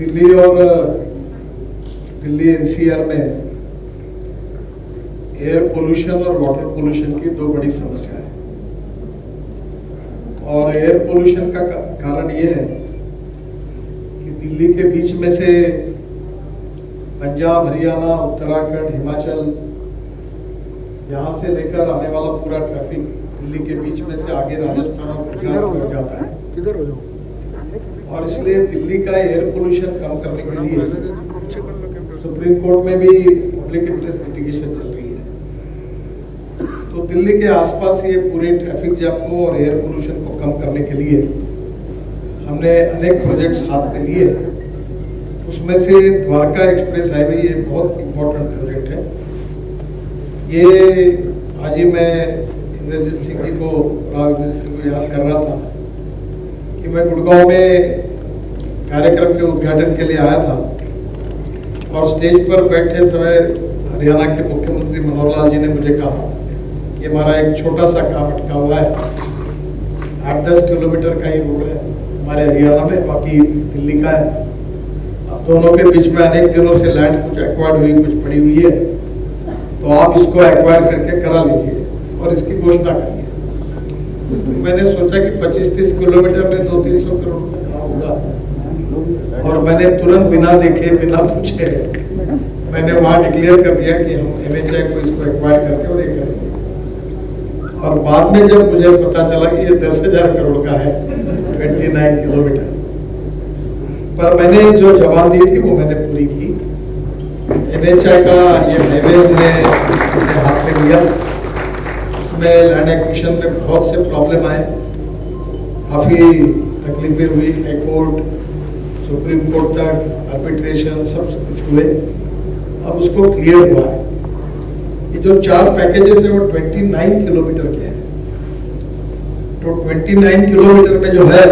दिल्ली और दिल्ली एनसीआर में air pollution और वाटर पोल्यूशन की दो बड़ी समस्या है। और एयर पोल्यूशन का कारण ये है कि दिल्ली के बीच में से पंजाब, हरियाणा, उत्तराखंड, हिमाचल, यहाँ से लेकर आने वाला पूरा ट्रैफिक दिल्ली के बीच में से आगे राजस्थान और गुजरात हो जाता है। किधर हो जाओ। और इसलिए दिल्ली का एयर पोल्यूशन कम करने के लिए सुप्रीम कोर्ट में भी पब्लिक इंटरेस्ट लिटिगेशन चल रही है। तो दिल्ली के आसपास ये पूरे ट्रैफिक जैम को और एयर पोल्यूशन को कम करने के लिए हमने अनेक प्रोजेक्ट्स हाथ में लिए। उसमें से द्वारका एक्सप्रेस हाईवे ये बहुत इम्पोर्टेंट प्रोजेक्ट है। ये आज ही मैं इंद्रजीत सिंह जी को याद कर रहा था कि मैं गुड़गांव में कार्यक्रम के उद्घाटन के लिए आया था और स्टेज पर बैठे समय हरियाणा के मुख्यमंत्री मनोहर लाल जी ने मुझे कहा कि हमारा एक छोटा सा काम अटका हुआ है, 8-10 किलोमीटर का ही रोड है हमारे हरियाणा में, बाकी दिल्ली का है। अब दोनों के बीच में अनेक दिनों से लैंड कुछ एक्वायर्ड हुई, कुछ पड़ी हुई है, तो आप इसको एक्वायर करके करा लीजिए और इसकी घोषणा करिए। तो मैंने सोचा कि 25-30 किलोमीटर में 200-300 करोड़ का होगा और मैंने तुरंत बिना देखे बिना पूछे मैंने वहां डिक्लेयर कर दिया कि हम NHAI को इसको एक्वायर करके और ये करेंगे। और बाद में जब मुझे पता चला कि ये 10,000 करोड़ का है, 29 किलोमीटर, पर मैंने जो जवाब दी थी वो मैंने पूरी की। NHAI का ये हाईवे हमने अपने हाथ में लिया। इसमें लैंड एक्विजिशन में बहुत से प्रॉब्लम आए, काफ़ी तकलीफें हुई, हाई कोर्ट, सुप्रीम कोर्ट तक आर्बिट्रेशन सब कुछ हुए। अब उसको क्लियर हुआ है। ये जो 4 पैकेजेस है वो 29 किलोमीटर के हैं। तो 29 किलोमीटर में जो है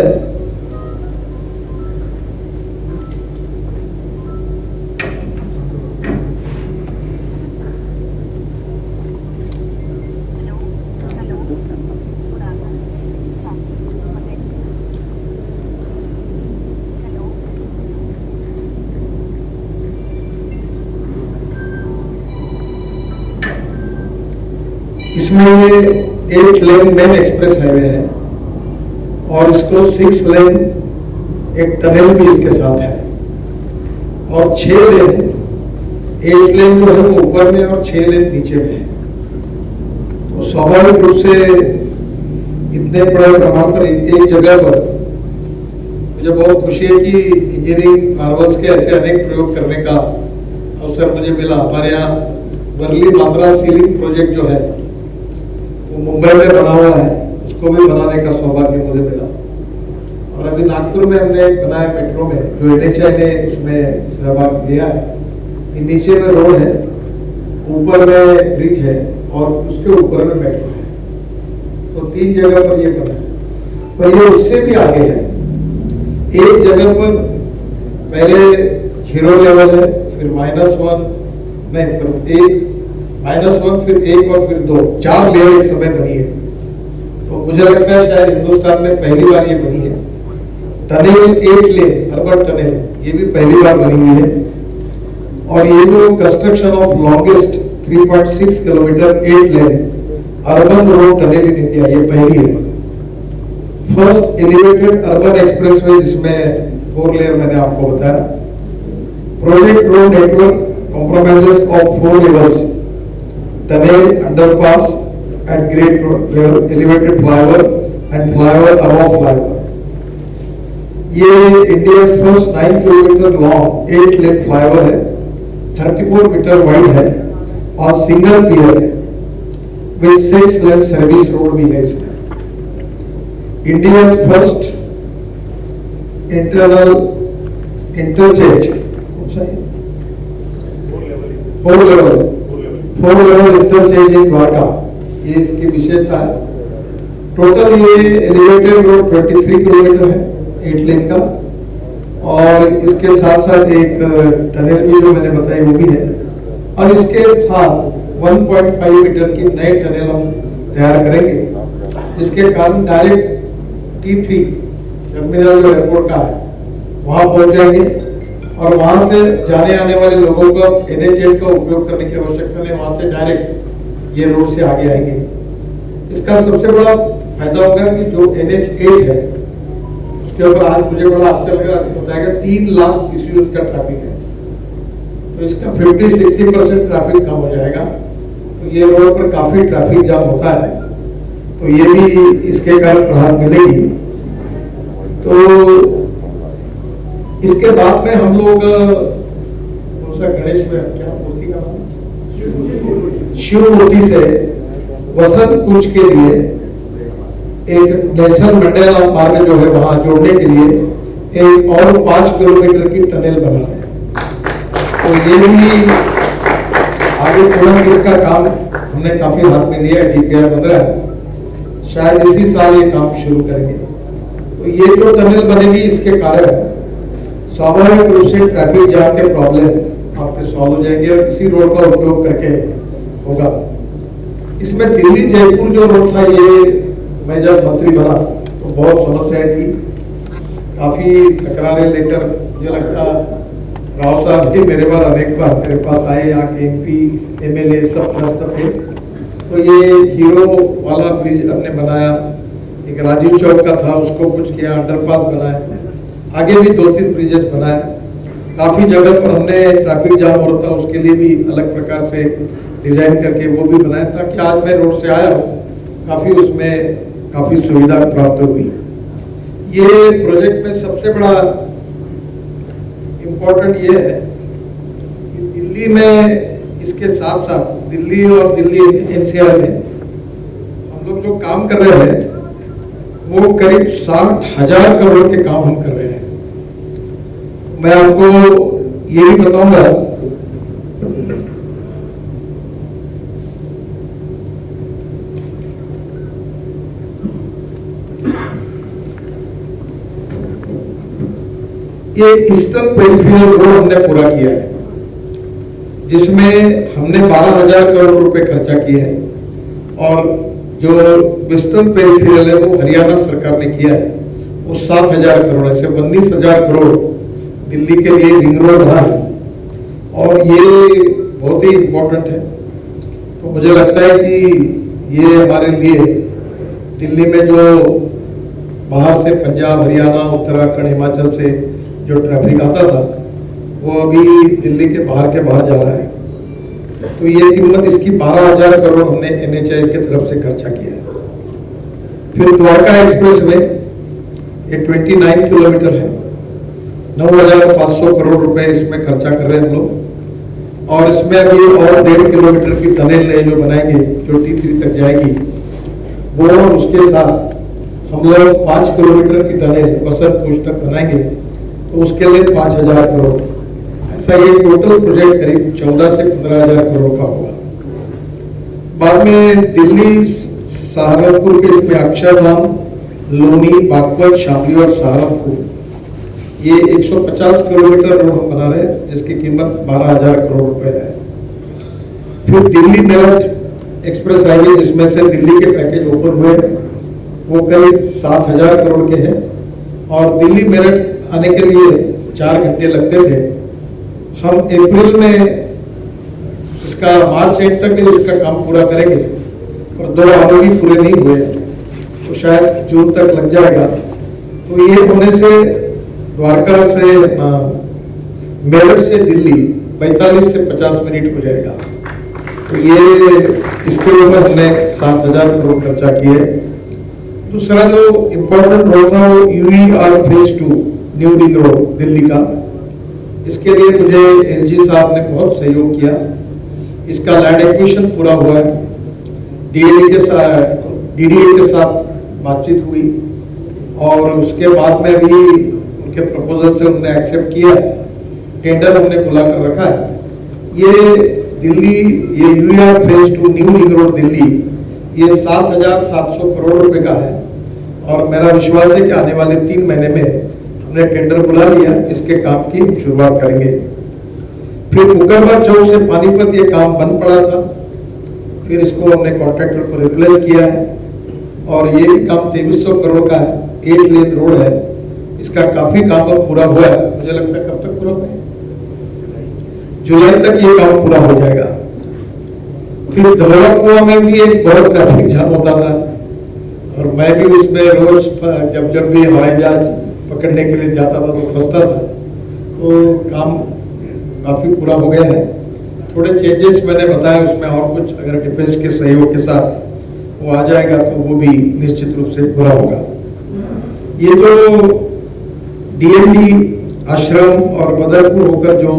इसमें ये 8 लेन मेन एक्सप्रेस हाईवे है और इसको 6 लेन एक टनल भी इसके साथ है और 6 लेन, 8 लेन जो है वो ऊपर में और 6 लेन नीचे में है। तो स्वाभाविक रूप से इतने बड़े प्रमाण पर एक जगह पर मुझे बहुत खुशी है कि इंजीनियरिंग मार्वल्स के ऐसे अनेक प्रयोग करने का अवसर मुझे मिला। हमारे यहाँ वर्ली बांद्रा सीलिंग प्रोजेक्ट जो है वो मुंबई में बना हुआ है, उसको भी बनाने का सौभाग्य मुझे मिला। और अभी नागपुर में हमने एक बनाया मेट्रो में, जो NHAI ने उसमें सहभाग लिया है। नीचे में रोड है, ऊपर में ब्रिज है और उसके ऊपर में मेट्रो है। तो 3 जगह पर ये बना है, पर ये उससे भी आगे है। एक जगह पर पहले 0 लेवल है, फिर -1 नहीं, फिर 1 -1 फिर 1 और फिर 2, 4 लेयर एक समय बनी है। तो मुझे लगता है शायद हिंदुस्तान में पहली बार ये बनी है। टनल 8 लेन अर्बन टनल, ये भी पहली बार बनी हुई है। और ये जो construction of longest 3.6 kilometre 8 lane urban road tunnel in India, ये पहली है। फर्स्ट एलिवेटेड अर्बन एक्सप्रेसवे जिसमें 4 लेयर मैंने आपको बताया। Project road network compromises of 4 levels: tunnel, underpass at grade level, elevated flyover and flyover above flyover. ये India first 9 kilometre long 8 lane flyover है, 34 metre wide है और सिंगल पियर है with 6 lane service road भी है इसमें। इंडिया फर्स्ट इंटरनल इंटरचेंज, कौन सा है? 4 लेवल इंटरचेंज इन द्वारका, ये इसकी विशेषता है। टोटल ये एलिवेटेड रोड 23 किलोमीटर है 8 लेन का, और इसके साथ साथ एक टनल भी जो मैंने बताई वो भी है। और इसके साथ 1.5 मीटर की नए टनल हम तैयार करेंगे, जिसके कारण डायरेक्ट T3 टर्मिनल जो एयरपोर्ट का है वहां पहुंच जाएंगे और वहां से जाने आने वाले लोगों को NH8 का उपयोग करने की आवश्यकता नहीं, वहां से डायरेक्ट ये रोड से आगे आएंगे। इसका सबसे बड़ा फायदा होगा कि जो NH8 है उसके ऊपर आज मुझे बड़ा आश्चर्य लग रहा बताया 3 लाख TCUs का ट्रैफिक है, तो इसका 50-60% ट्रैफिक कम हो जाएगा। तो ये रोड पर काफी ट्रैफिक जाम होता है, तो ये भी इसके कारण राहत मिलेगी। तो इसके बाद में हम लोग गणेश में क्या मूर्ति का नाम शिव मूर्ति से वसंत कुंज के लिए एक नेशनल मंडेला मार्ग जो है वहां जोड़ने के लिए एक और 5 किलोमीटर की टनल बना है। तो ये भी आगे तुरंत इसका काम हमने काफी हाथ में लिया है, DPR बन रहा है, शायद इसी साल ये काम शुरू करेंगे। तो ये जो टनल बनेगी इसके कारण स्वाभाविक रूप से ट्रैफिक जाम के प्रॉब्लम आपके सॉल्व हो जाएंगे और इसी रोड का उपयोग करके होगा। इसमें दिल्ली जयपुर जो रोड था, ये मैं जब मंत्री बना तो बहुत समस्याएं थी, काफी तकरारें लेकर मुझे लगता राव साहब भी मेरे पास आए, यहाँ के MP MLA सब त्रस्त थे। तो ये हीरो वाला ब्रिज हमने बनाया, एक राजीव चौक का था उसको कुछ किया, अंडरपास बनाया, आगे भी 2-3 ब्रिजेस बनाए। काफी जगह पर हमने ट्रैफिक जाम हो रहा था उसके लिए भी अलग प्रकार से डिजाइन करके वो भी बनाया, ताकि आज मैं रोड से आया हूँ काफी उसमें काफी सुविधा प्राप्त हुई। ये प्रोजेक्ट में सबसे बड़ा इम्पोर्टेंट ये है कि दिल्ली में इसके साथ साथ दिल्ली और दिल्ली NCR में हम लोग जो काम कर रहे हैं वो करीब 60,000 करोड़ के काम हम कर रहे हैं। मैं आपको ये भी बताऊंगा ये ईस्टर्न पेरिफेरल रोड हमने पूरा किया है, जिसमें हमने 12,000 करोड़ रुपए खर्चा किए हैं, और जो वेस्टर्न पेरिफेरल है वो हरियाणा सरकार ने किया है, वो 7,000 करोड़ से 19,000 करोड़ दिल्ली के लिए रिंग रोड बना है, और ये बहुत ही इम्पोर्टेंट है। तो मुझे लगता है कि ये हमारे लिए दिल्ली में जो बाहर से पंजाब, हरियाणा, उत्तराखंड, हिमाचल से जो ट्रैफिक आता था वो अभी दिल्ली के बाहर जा रहा है। तो ये कीमत इसकी 12,000 करोड़ हमने NHAI की तरफ से खर्चा किया है। फिर द्वारका एक्सप्रेस वे ये 29 किलोमीटर है, 9,500 करोड़ रुपए इसमें खर्चा कर रहे हैं हम लोग, और इसमें अभी और 1.5 किलोमीटर की टनल है जो बनाएंगे जो T3 तक जाएगी वो, और उसके साथ हम लोग 5 किलोमीटर की टनल वसंत कुंज तक बनाएंगे, तो उसके लिए 5,000 करोड़, ऐसा ये टोटल प्रोजेक्ट करीब 14 से 15,000 करोड़ का होगा। बाद में दिल्ली सहारनपुर के इसमें अक्षरधाम, लोनी, बागपत, शामली और सहारनपुर, ये 150 किलोमीटर रोड हम बना रहे हैं जिसकी कीमत 12,000 करोड़ रुपए है। फिर दिल्ली मेरठ एक्सप्रेस हाईवे जिसमें से दिल्ली के पैकेज ओपन हुए वो करीब 7,000 करोड़ के हैं, और दिल्ली मेरठ आने के लिए 4 घंटे लगते थे। हम अप्रैल में इसका मार्च एंड तक इसका काम पूरा करेंगे, और 2 आवर भी पूरे नहीं हुए तो शायद जून तक लग जाएगा। तो ये होने से द्वारका से मेरठ से दिल्ली 45 से 50 मिनट हो जाएगा। तो ये इसके ऊपर हमने 7,000 करोड़ खर्चा किए। दूसरा जो इम्पोर्टेंट रोड था वो UER phase 2 new ring road Delhi का, इसके लिए मुझे LG साहब ने बहुत सहयोग किया। इसका लैंड एक्विजिशन पूरा हुआ है, DDA के साथ बातचीत हुई, और उसके बाद में भी उनके प्रपोजल से उन्होंने एक्सेप्ट किया, टेंडर हमने बुला कर रखा है। ये दिल्ली ये UER phase 2 new ring road Delhi ये 7,700 करोड़ रुपए का है, और मेरा विश्वास है कि आने वाले 3 महीने में हमने टेंडर बुला लिया, इसके काम की शुरुआत करेंगे। फिर मुकरबा चौक से पानीपत ये काम बंद पड़ा था, फिर इसको हमने कॉन्ट्रैक्टर को रिप्लेस किया है, और ये भी काम 2300 करोड़ का है, 8 लेन रोड है, इसका काफी काम अब पूरा हुआ है। मुझे लगता है कब तक पूरा होगा? जुलाई तक ये काम पूरा हो जाएगा। फिर धौला कुआं में भी एक बहुत ट्रैफिक जाम होता था और मैं भी उसमें रोज जब भी हवाई जहाज पकड़ने के लिए जाता था तो फंसता था। तो काम काफी पूरा हो गया है। थोड़े चेंजेस मैंने बताया उसमें, और कुछ अगर डिफेंस के सहयोग के साथ वो आ जाएगा तो वो भी निश्चित रूप से पूरा होगा। ये जो डीएनडी आश्रम और बदरपुर होकर जो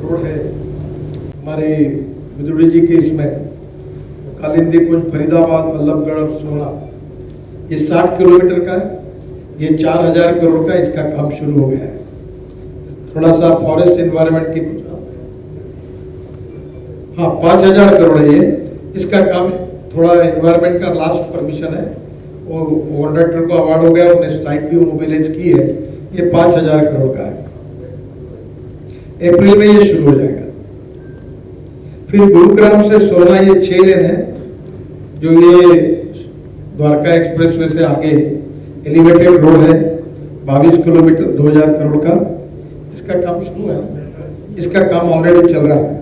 रोड है हमारे विदुड़ी जी के इसमें कालिंदी कुंज फरीदाबाद वल्लभगढ़ और सोहना, ये 60 किलोमीटर का है। ये 4000 करोड़ का इसका काम शुरू हो गया है। थोड़ा सा फॉरेस्ट एनवायरनमेंट की कुछ, हाँ 5000 करोड़ है ये। इसका काम थोड़ा एनवायरनमेंट का लास्ट परमिशन है, वो कॉन्ट्रैक्टर को अवार्ड हो गया, उन्हें साइट भी मोबिलाइज की है। ये 5000 करोड़ का है। अप्रैल में ये शुरू हो जाएगा। फिर गुरुग्राम से सोना ये 6 लेन है, जो ये द्वारका एक्सप्रेसवे से आगे एलिवेटेड रोड है, 22 किलोमीटर 2000 करोड़ का। इसका काम शुरू है, इसका काम ऑलरेडी चल रहा है।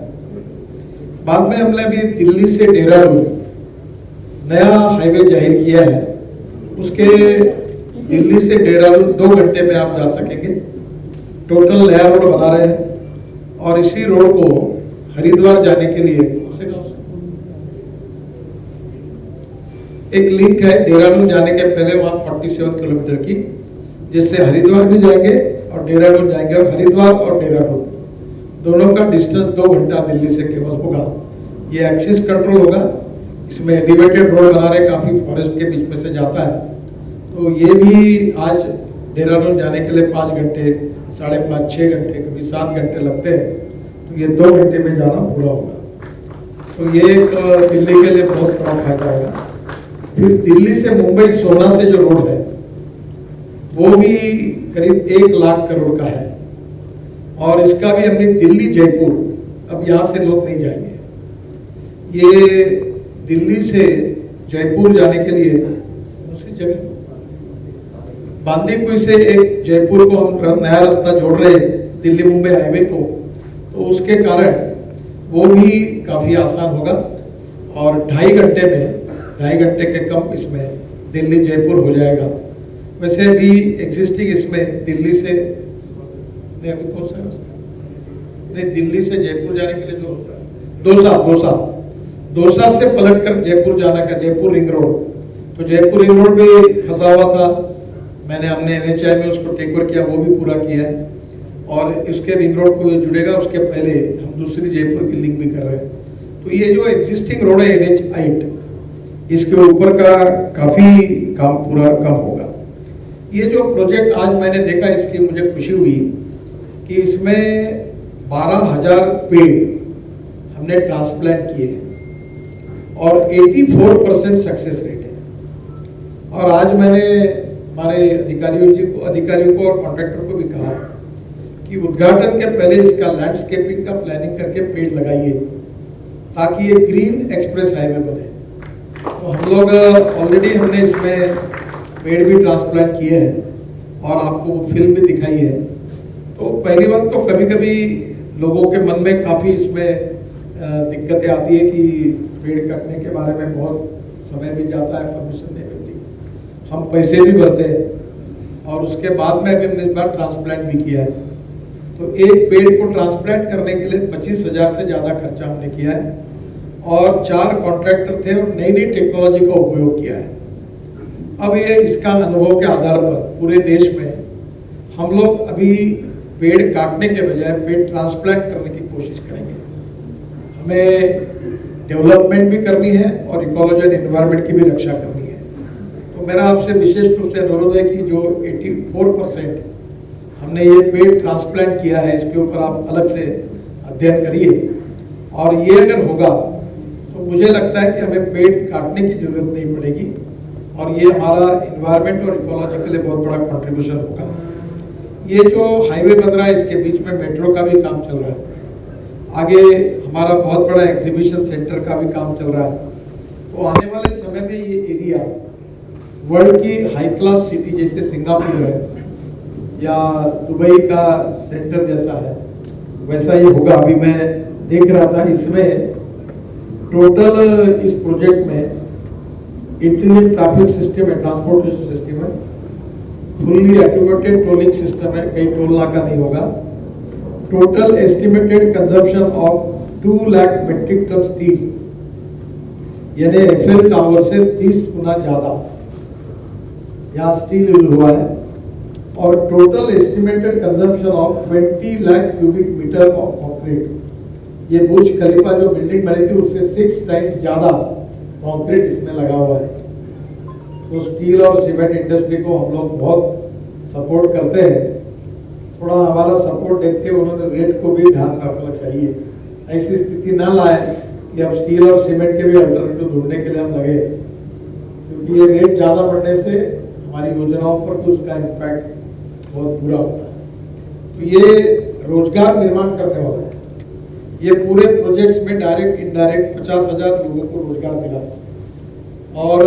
बाद में हमने भी दिल्ली से देहरादून नया हाईवे जाहिर किया है। उसके दिल्ली से देहरादून 2 घंटे में आप जा सकेंगे। टोटल नया रोड बना रहे हैं और इसी रोड को हरिद्वार जाने के लिए एक लिंक है देहरादून जाने के पहले, वहां 47 किलोमीटर की, जिससे हरिद्वार भी जाएंगे और देहरादून जाएंगे। और हरिद्वार और देहरादून दोनों का डिस्टेंस 2 घंटा दिल्ली से केवल होगा। ये एक्सिस कंट्रोल होगा। इसमें एलिवेटेड रोड बना रहे, काफी फॉरेस्ट के बीच में से जाता है। तो ये भी आज देहरादून जाने के लिए 5 घंटे, 5.5, 6 घंटे, कभी 7 घंटे लगते हैं। तो ये 2 घंटे में जाना पूरा होगा। तो ये एक दिल्ली के लिए बहुत बड़ा फायदा होगा। फिर दिल्ली से मुंबई सोना से जो रोड है वो भी करीब 1 लाख करोड़ का है। और इसका भी हमने दिल्ली जयपुर, अब यहाँ से लोग नहीं जाएंगे। ये दिल्ली से जयपुर जाने के लिए दूसरी जगह बांदीकुई से एक जयपुर को हम नया रास्ता जोड़ रहे हैं, दिल्ली मुंबई हाईवे को। तो उसके कारण वो भी काफी आसान होगा और 2.5 घंटे के कम इसमें दिल्ली जयपुर हो जाएगा। वैसे भी एग्जिस्टिंग इसमें दिल्ली से नहीं, अभी कौन सा रास्ता नहीं, दिल्ली से जयपुर जाने के लिए जो दौसा से पलट कर जयपुर जाना का जयपुर रिंग रोड, तो जयपुर रिंग रोड भी फंसा हुआ था। हमने NHAI में उसको टेक ओवर किया, वो भी पूरा किया है। और इसके रिंग रोड को जुड़ेगा, उसके पहले हम दूसरी जयपुर की लिंक भी कर रहे हैं। तो ये जो एग्जिस्टिंग रोड है NH8, इसके ऊपर का काफी काम पूरा कम होगा। ये जो प्रोजेक्ट आज मैंने देखा, इसकी मुझे खुशी हुई कि इसमें 12,000 पेड़ हमने ट्रांसप्लांट किए और 84% सक्सेस रेट है। और आज मैंने हमारे अधिकारियों को और कॉन्ट्रैक्टर को भी कहा कि उद्घाटन के पहले इसका लैंडस्केपिंग का प्लानिंग करके पेड़ लगाइए, ताकि ये ग्रीन एक्सप्रेस हाईवे बने। तो हम लोग ऑलरेडी हमने इसमें पेड़ भी ट्रांसप्लांट किए हैं और आपको फिल्म भी दिखाई है। तो पहली बात तो कभी कभी लोगों के मन में काफ़ी इसमें दिक्कतें आती है कि पेड़ कटने के बारे में बहुत समय भी जाता है, परमिशन नहीं मिलती, हम पैसे भी भरते हैं और उसके बाद में भी हमने इस बार ट्रांसप्लांट भी किया है। तो एक पेड़ को ट्रांसप्लांट करने के लिए 25,000 से ज़्यादा खर्चा हमने किया है और 4 कॉन्ट्रैक्टर थे और नई टेक्नोलॉजी का उपयोग किया है। अब ये इसका अनुभव के आधार पर पूरे देश में हम लोग अभी पेड़ काटने के बजाय पेड़ ट्रांसप्लांट करने की कोशिश करेंगे। हमें डेवलपमेंट भी करनी है और इकोलॉजी एंड एनवायरनमेंट की भी रक्षा करनी है। तो मेरा आपसे विशेष रूप से अनुरोध है कि जो 84% हमने ये पेड़ ट्रांसप्लांट किया है, इसके ऊपर आप अलग से अध्ययन करिए। और ये अगर होगा तो मुझे लगता है कि हमें पेड़ काटने की जरूरत नहीं पड़ेगी और ये हमारा इन्वायरमेंट और इकोलॉजी के लिए बहुत बड़ा कंट्रीब्यूशन होगा। ये जो हाईवे बन रहा है, इसके बीच में मेट्रो का भी काम चल रहा है। आगे हमारा बहुत बड़ा एग्जीबिशन सेंटर का भी काम चल रहा है। तो आने वाले समय में ये एरिया वर्ल्ड की हाई क्लास सिटी जैसे सिंगापुर है या दुबई का सेंटर जैसा है, वैसा ही होगा। अभी मैं देख रहा था, इसमें टोटल इस प्रोजेक्ट में इंटीग्रेटेड ट्रैफिक सिस्टम है, ट्रांसपोर्टेशन सिस्टम है, फुल्ली ऑटोमेटेड टोलिंग सिस्टम है, कहीं टोल नाका नहीं होगा। Total estimated consumption of 2 lakh metric ton steel, यानी एफएल टावर से 30 गुना ज्यादा यहाँ स्टील यूज हुआ है। और total estimated consumption of 20 lakh cubic metre of concrete. ये बुर्ज खलीफा जो बिल्डिंग बनी थी उससे 6 टाइम ज्यादा कंक्रीट इसमें लगा हुआ है। तो स्टील और सीमेंट इंडस्ट्री को हम लोग बहुत सपोर्ट करते हैं। थोड़ा हमारा सपोर्ट देख के उन्होंने रेट को भी ध्यान रखना चाहिए। ऐसी स्थिति ना लाए कि अब स्टील और सीमेंट के भी अल्टरनेटिव ढूंढने के लिए हम लगे, क्योंकि ये रेट ज्यादा बढ़ने से हमारी योजनाओं पर तो उसका इम्पैक्ट बहुत बुरा होता है। तो ये रोजगार निर्माण करने वाला है। ये पूरे प्रोजेक्ट्स में डायरेक्ट इनडायरेक्ट 50,000 लोगों को रोजगार मिला। और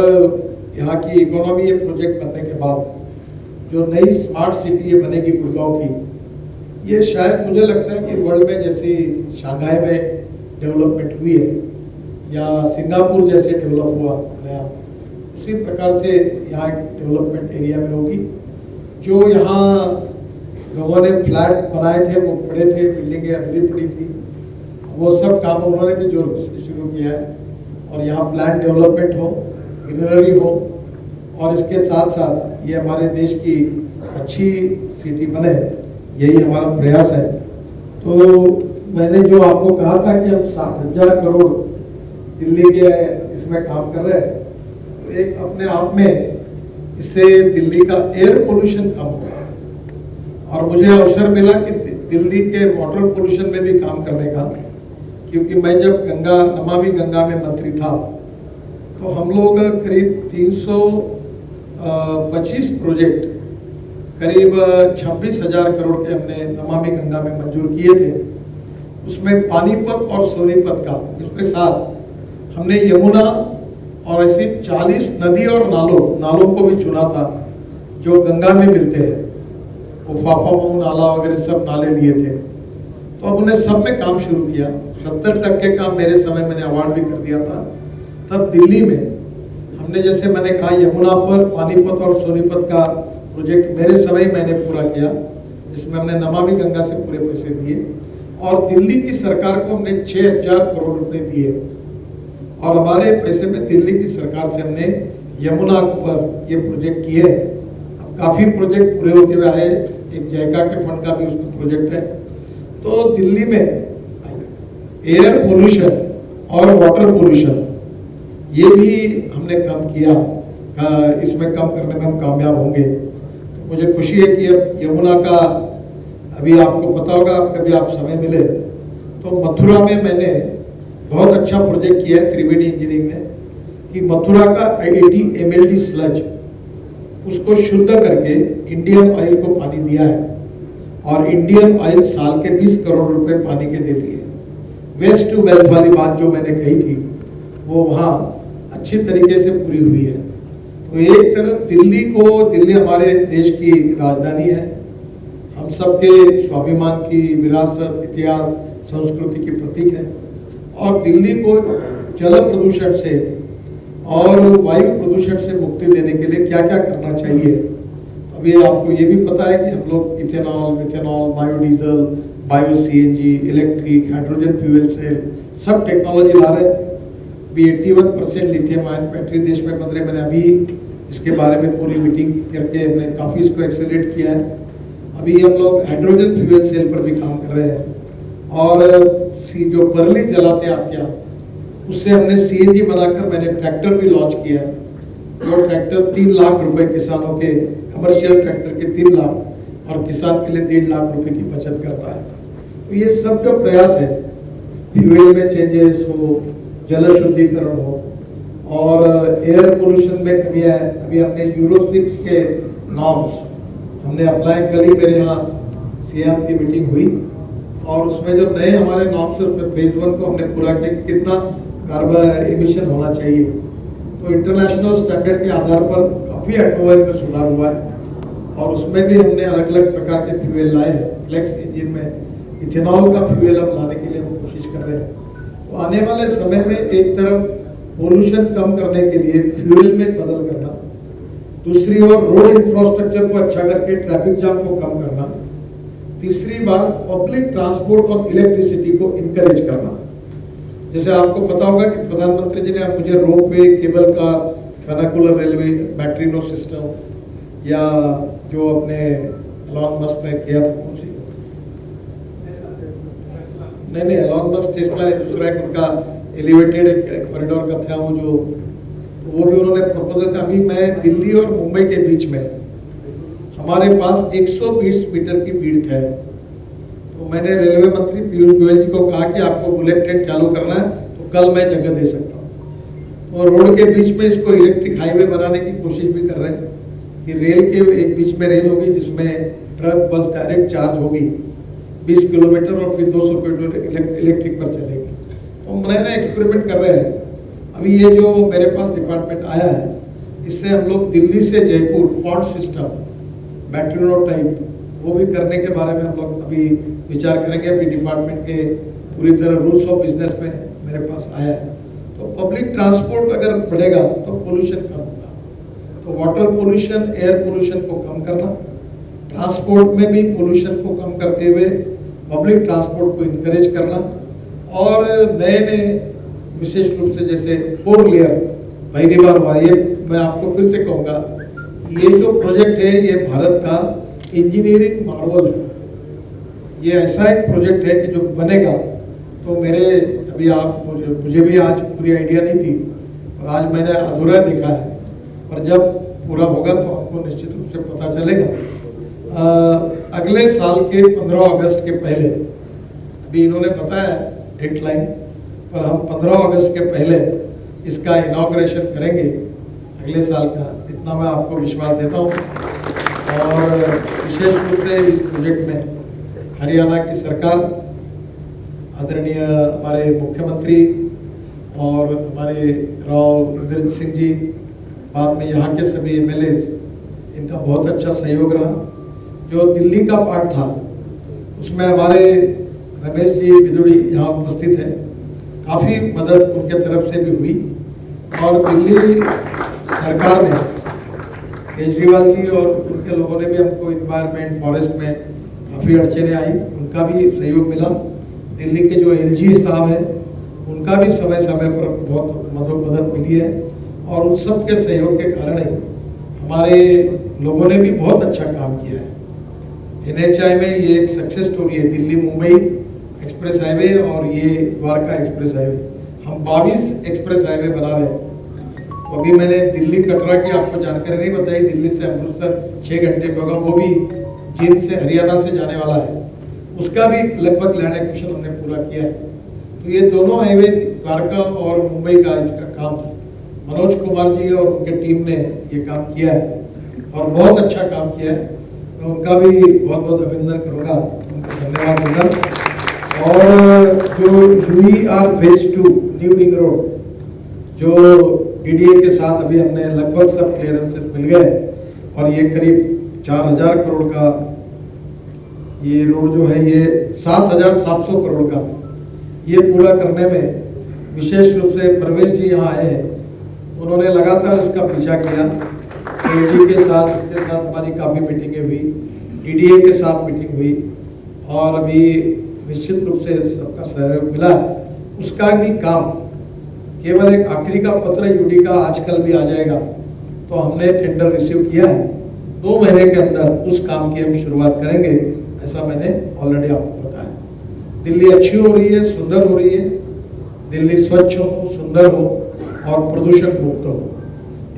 यहाँ की इकोनॉमी ये प्रोजेक्ट बनने के बाद जो नई स्मार्ट सिटी ये बनेगी गुड़गांव की, ये शायद मुझे लगता है कि वर्ल्ड में जैसी शंघाई में डेवलपमेंट हुई है या सिंगापुर जैसे डेवलप हुआ नया, उसी प्रकार से यहाँ डेवलपमेंट एरिया में होगी। जो यहाँ लोगों ने फ्लैट बनाए थे वो पड़े थे, बिल्डिंगें अधूरी पड़ी थी, वो सब काम उन्होंने भी जो शुरू किया है। और यहाँ प्लान डेवलपमेंट हो, ग्रीनरी हो, और इसके साथ साथ ये हमारे देश की अच्छी सिटी बने, यही हमारा प्रयास है। तो मैंने जो आपको कहा था कि हम 60,000 करोड़ दिल्ली के इसमें काम कर रहे हैं, तो एक अपने आप में इससे दिल्ली का एयर पोल्यूशन कम होगा। और मुझे अवसर मिला कि दिल्ली के वाटर पोल्यूशन में भी काम करने का, क्योंकि मैं जब नमामि गंगा में मंत्री था तो हम लोग करीब 325 प्रोजेक्ट करीब 26,000 करोड़ के हमने नमामि गंगा में मंजूर किए थे। उसमें पानीपत और सोनीपत का, उसके साथ हमने यमुना और ऐसी 40 नदी और नालों को भी चुना था जो गंगा में मिलते हैं। वो फाफामऊ नाला वगैरह सब नाले लिए थे। तो अब उन्हें सब में काम शुरू किया। 70% काम मेरे समय मैंने अवार्ड भी कर दिया था। तब दिल्ली में हमने, जैसे मैंने कहा, यमुना पर पानीपत और सोनीपत का प्रोजेक्ट मेरे समय मैंने पूरा किया, जिसमें हमने नमामि गंगा से पूरे पैसे दिए। और दिल्ली की सरकार को हमने 6,000 करोड़ रुपए दिए। और हमारे पैसे में दिल्ली की सरकार से हमने यमुना पर ये प्रोजेक्ट किए। अब काफी प्रोजेक्ट पूरे होते हुए आए। एक जायका के फंड का भी उसमें प्रोजेक्ट है। तो दिल्ली में एयर पोल्यूशन और वाटर पोल्यूशन ये भी हमने कम किया। इसमें कम करने में हम कामयाब होंगे। तो मुझे खुशी है कि अब यमुना का, अभी आपको पता होगा, कभी आप समय मिले तो मथुरा में मैंने बहुत अच्छा प्रोजेक्ट किया है त्रिवेणी इंजीनियरिंग ने, कि मथुरा का 80 mld स्लज उसको शुद्ध करके इंडियन ऑयल को पानी दिया है। और इंडियन ऑयल साल के 20 करोड़ रुपए पानी के देती है। वेस्ट टू वेल्थ वाली बात जो मैंने कही थी वो वहाँ अच्छी तरीके से पूरी हुई है। तो एक तरफ दिल्ली हमारे देश की राजधानी है, हम सबके स्वाभिमान की, विरासत, इतिहास, संस्कृति की प्रतीक है। और दिल्ली को जल प्रदूषण से और वायु प्रदूषण से मुक्ति देने के लिए क्या क्या करना चाहिए। अभी आपको ये भी पता है कि हम लोग ethanol, methanol, biodiesel, bio CNG, electric, hydrogen fuel cell सब टेक्नोलॉजी ला रहे हैं। अभी 81% लिथियम आयन बैटरी देश में बन रहे। मैंने अभी इसके बारे में पूरी मीटिंग करके हमने काफ़ी इसको एक्सेलरेट किया है। अभी हम लोग हाइड्रोजन फ्यूल सेल पर भी काम कर रहे हैं। और जो बर्ली जलाते हैं आपके यहाँ, उससे हमने सीएनजी बनाकर मैंने ट्रैक्टर भी लॉन्च किया है। जो ट्रैक्टर 3 लाख रुपए किसानों के, कमर्शियल ट्रैक्टर के 3 लाख और किसान के लिए 1.5 लाख रुपए की बचत करता है। तो ये सब जो प्रयास है, फ्यूल में चेंजेस हो, जल शुद्धिकरण हो और एयर पोल्यूशन में कमी है। अभी हमने यूरो 6 के नॉर्म्स हमने अप्लाई, कल ही मेरे यहाँ सीएम की मीटिंग हुई और उसमें जो नए हमारे नॉर्म्स है उसमें फेज 1 को हमने पूरा किया, कितना कार्बन एमिशन होना चाहिए। तो इंटरनेशनल स्टैंडर्ड के आधार पर काफी ऑटोमोबाइल में सुधार हुआ है। और उसमें भी हमने अलग अलग प्रकार के फ्यूल लाए हैं। फ्लेक्स इंजन में इथेनॉल का फ्यूल अब लाने के लिए हम कोशिश कर रहे हैं। तो आने वाले समय में एक तरफ पोल्यूशन कम करने के लिए फ्यूल में बदल करना, दूसरी ओर रोड इंफ्रास्ट्रक्चर को अच्छा करके ट्रैफिक जाम को कम करना, तीसरी बात पब्लिक ट्रांसपोर्ट और इलेक्ट्रिसिटी को इनकरेज करना। जैसे आपको पता होगा कि प्रधानमंत्री जी ने मुझे ropeway, cable car, funicular railway, battery system, या जो अपने एलॉन मस्क ने किया था, कौन सी, नहीं एलॉन मस्क टेस्ला ने दूसरा एक उनका एलिवेटेड कॉरिडोर का था वो भी उन्होंने प्रपोजल था। अभी मैं दिल्ली और मुंबई के बीच में हमारे पास 120 मीटर की विड्थ है। तो मैंने रेलवे मंत्री पीयूष गोयल जी को कहा कि आपको बुलेट ट्रेन चालू करना है तो कल मैं जगह दे सकता हूँ। और रोड के बीच में इसको इलेक्ट्रिक हाईवे बनाने की कोशिश भी कर रहे हैं कि रेल के एक बीच में रेल होगी जिसमें ट्रक बस डायरेक्ट चार्ज होगी 20 किलोमीटर और फिर 200 किलोमीटर इलेक्ट्रिक पर चलेगी। तो नया एक्सपेरिमेंट कर रहे हैं। अभी ये जो मेरे पास डिपार्टमेंट आया है, इससे हम लोग दिल्ली से Jaipur pond system, metro type, वो भी करने के बारे में हम लोग अभी विचार करेंगे। अभी डिपार्टमेंट के पूरी तरह रूल्स ऑफ बिजनेस में मेरे पास आया है। तो पब्लिक ट्रांसपोर्ट अगर बढ़ेगा तो पोल्यूशन कम होगा। तो वाटर पोल्यूशन, एयर पोल्यूशन को कम करना, ट्रांसपोर्ट में भी पोल्यूशन को कम करते हुए पब्लिक ट्रांसपोर्ट को इनकरेज करना, और नए नए विशेष रूप से जैसे 4 लेयर पहली बार हुआ। ये मैं आपको फिर से कहूँगा, ये जो प्रोजेक्ट है ये भारत का इंजीनियरिंग मार्वल है। ये ऐसा एक प्रोजेक्ट है कि जो बनेगा तो मेरे अभी आप मुझे भी आज पूरी आइडिया नहीं थी और आज मैंने अधूरा देखा है, और जब पूरा होगा तो आपको निश्चित रूप से पता चलेगा। अगले साल के 15 अगस्त के पहले, अभी इन्होंने बताया डेडलाइन, पर हम 15 अगस्त के पहले इसका इनॉग्रेशन करेंगे अगले साल का, इतना मैं आपको विश्वास देता हूँ। और विशेष रूप से इस प्रोजेक्ट में हरियाणा की सरकार, आदरणीय हमारे मुख्यमंत्री और हमारे राव इंद्रजीत सिंह जी, बाद में यहाँ के सभी एमएलएज, इनका बहुत अच्छा सहयोग रहा। जो दिल्ली का पार्ट था उसमें हमारे रमेश जी बिदुड़ी यहाँ उपस्थित हैं, काफ़ी मदद उनके तरफ से भी हुई। और दिल्ली सरकार ने, केजरीवाल जी और उनके लोगों ने भी हमको इन्वायरमेंट, फॉरेस्ट में काफ़ी अड़चने आई, उनका भी सहयोग मिला। दिल्ली के जो एलजी साहब हैं उनका भी समय समय पर बहुत मदद मिली है, और उन सब के सहयोग के कारण ही हमारे लोगों ने भी बहुत अच्छा काम किया है। NHI में ये एक सक्सेस स्टोरी है, दिल्ली मुंबई एक्सप्रेस हाईवे और ये द्वारका एक्सप्रेस हाईवे। हम 22 एक्सप्रेस हाईवे बना रहे हैं। तो अभी मैंने दिल्ली कटरा की आपको जानकारी नहीं बताई, दिल्ली से अमृतसर 6 घंटे पे होगा, वो भी जींद से हरियाणा से जाने वाला है, उसका भी लगभग लैंड एक्विजिशन हमने पूरा किया है। तो ये दोनों हाईवे द्वारका और मुंबई का इसका काम मनोज कुमार जी और उनके टीम ने ये काम किया है और बहुत अच्छा काम किया है। मैं उनका भी बहुत बहुत अभिनंदन करूँगा, उनको धन्यवाद दूंगा। और जो UER phase 2 new ring road, जो DDA के साथ अभी हमने लगभग सब क्लियरेंसेस मिल गए, और ये करीब 4000 करोड़ का ये रोड जो है, ये 7700 करोड़ का, ये पूरा करने में विशेष रूप से परवेश जी यहाँ आए हैं। उन्होंने लगातार इसका पीछा किया। LG के साथ, उनके साथ हमारी काफ़ी मीटिंगें हुई, DDA के साथ मीटिंग हुई, और अभी निश्चित रूप से सबका सहयोग मिला। उसका भी काम केवल एक आखिरी का पत्र UD का आजकल भी आ जाएगा, तो हमने टेंडर रिसीव किया है। 2 महीने के अंदर उस काम की हम शुरुआत करेंगे, ऐसा मैंने ऑलरेडी आपको बताया। दिल्ली अच्छी हो रही है, सुंदर हो रही है। दिल्ली स्वच्छ हो, सुंदर हो और प्रदूषण मुक्त हो,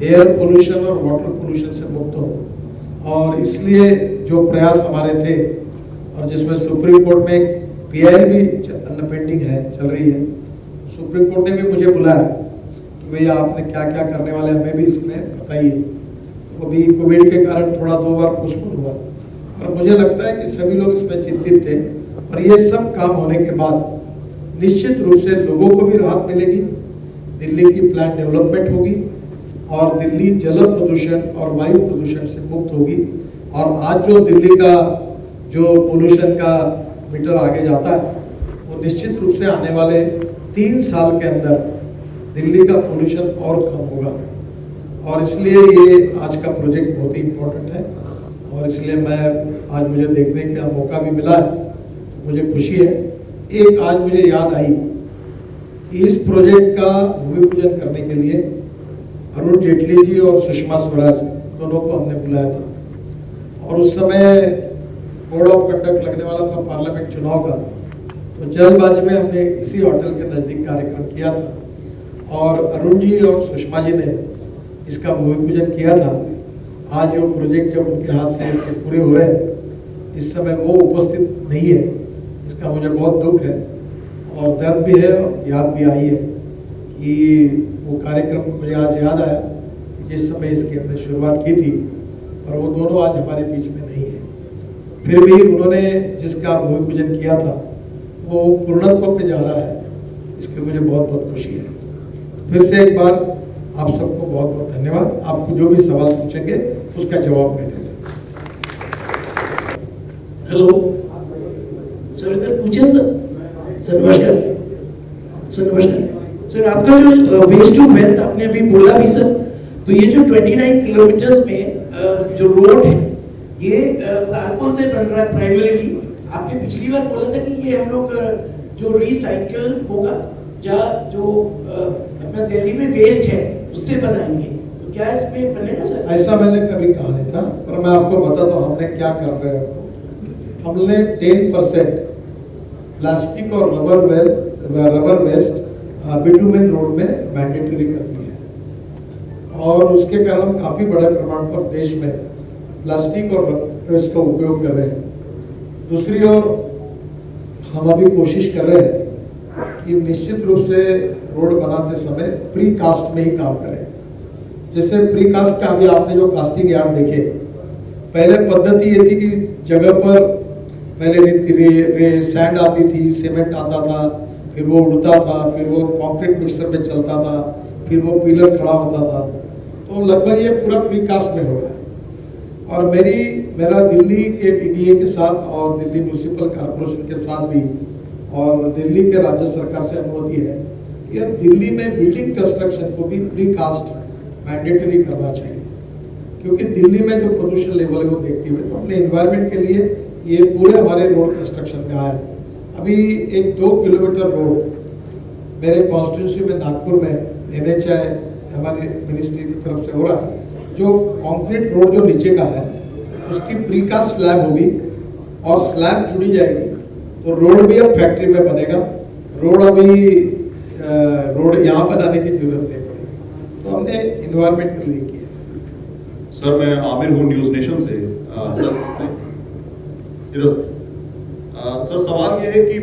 एयर पोल्यूशन और वाटर पोल्यूशन से मुक्त हो। और इसलिए जो प्रयास हमारे थे, और जिसमें सुप्रीम कोर्ट में PIL भी पेंडिंग है, चल रही है, सुप्रीम कोर्ट ने भी मुझे बुलाया कि भैया आपने क्या क्या करने वाले हमें भी इसमें बताइए। तो अभी कोविड के कारण थोड़ा 2 बार पोस्टपोन हुआ, और मुझे लगता है कि सभी लोग इसमें चिंतित थे। और ये सब काम होने के बाद निश्चित रूप से लोगों को भी राहत मिलेगी, दिल्ली की प्लान डेवलपमेंट होगी, और दिल्ली जल प्रदूषण और वायु प्रदूषण से मुक्त होगी। और आज जो दिल्ली का जो पोल्यूशन का मीटर आगे जाता है, वो निश्चित रूप से आने वाले 3 साल के अंदर दिल्ली का पोल्यूशन और कम होगा। और इसलिए ये आज का प्रोजेक्ट बहुत ही इम्पोर्टेंट है और इसलिए मैं आज मुझे देखने का मौका भी मिला है, मुझे खुशी है। एक आज मुझे याद आई कि इस प्रोजेक्ट का भूमि पूजन करने के लिए अरुण जेटली जी और सुषमा स्वराज दोनों को हमने बुलाया था और उस समय कोड ऑफ कंडक्ट लगने वाला था पार्लियामेंट चुनाव का, तो जल्दबाजी में हमने इसी होटल के नज़दीक कार्यक्रम किया था और अरुण जी और सुषमा जी ने इसका भूमि पूजन किया था। आज वो प्रोजेक्ट जब उनके हाथ से इसके पूरे हो रहे हैं, इस समय वो उपस्थित नहीं है, इसका मुझे बहुत दुख है और दर्द भी है और याद भी आई है कि वो कार्यक्रम मुझे आज याद आया कि जिस समय इसकी हमने शुरुआत की थी और वो दोनों आज हमारे बीच में नहीं है। फिर भी उन्होंने जिसका भूमि पूजन किया था वो पूर्णत्व पे जा रहा है, इसकी मुझे बहुत बहुत खुशी है। फिर से एक बार आप सबको बहुत बहुत धन्यवाद। आपको जो भी सवाल पूछेंगे उसका जवाब मैं देता। हेलो सर, इधर पूछे सर। सर नमस्कार। सर नमस्कार सर, आपका जो वेस्ट टू वेल्थ आपने अभी बोला भी सर, तो ये जो 29 किलोमीटर्स में जो रोड है ये तारकोल से बन रहा है प्राइमरीली। आपने पिछली बार बोला था कि ये हम लोग जो रिसाइकल होगा या जो अपना दिल्ली में वेस्ट है उससे बनाएंगे, तो क्या इसमें बनेगा सर? ऐसा मैंने कभी कहा नहीं था, पर मैं आपको बता दूं हमने क्या कर रहे हैं। हमने 10% प्लास्टिक और रबर वेस्ट बिटुमेन रोड में मैंडेटरी कर दी है और उसके कारण हम काफी बड़े प्रमाण पर देश में प्लास्टिक और रबर वेस्ट का उपयोग कर रहे हैं। दूसरी ओर हम अभी कोशिश कर रहे हैं कि निश्चित रूप से रोड बनाते समय प्री कास्ट में ही काम करें। जैसे प्री कास्ट का अभी आपने जो कास्टिंग यार्ड देखे, पहले पद्धति ये थी कि जगह पर पहले सैंड आती थी, सीमेंट आता था, फिर वो उड़ता था, फिर वो कंक्रीट मिक्सर में चलता था, फिर वो पिलर खड़ा होता था। तो लगभग ये पूरा प्री कास्ट में होगा और मेरा दिल्ली के टीडीए के साथ और दिल्ली म्यूनिसिपल कॉर्पोरेशन के साथ भी और दिल्ली के राज्य सरकार से अनुमति है कि अब दिल्ली में बिल्डिंग कंस्ट्रक्शन को भी प्री कास्ट मैंडेटरी करना चाहिए, क्योंकि दिल्ली में जो प्रदूषण लेवल है वो देखते हुए तो हमने एनवायरनमेंट के लिए ये पूरे हमारे रोड कंस्ट्रक्शन में आया। अभी एक 2 किलोमीटर रोड मेरे कॉन्स्टिट्यूंसी में नागपुर में NHI हमारी मिनिस्ट्री की तरफ से हो रहा है, जो कंक्रीट रोड जो नीचे का है उसकी प्री कास्ट स्लैब होगी और स्लैब जुड़ी जाएगी तो रोड भी अब फैक्ट्री में बनेगा। रोड यहाँ बनाने की जरूरत नहीं पड़ेगी, तो हमने एनवायरनमेंट के लिए किया। सर मैं आमिर हूँ न्यूज नेशन से। सर इधर सर सवाल ये है कि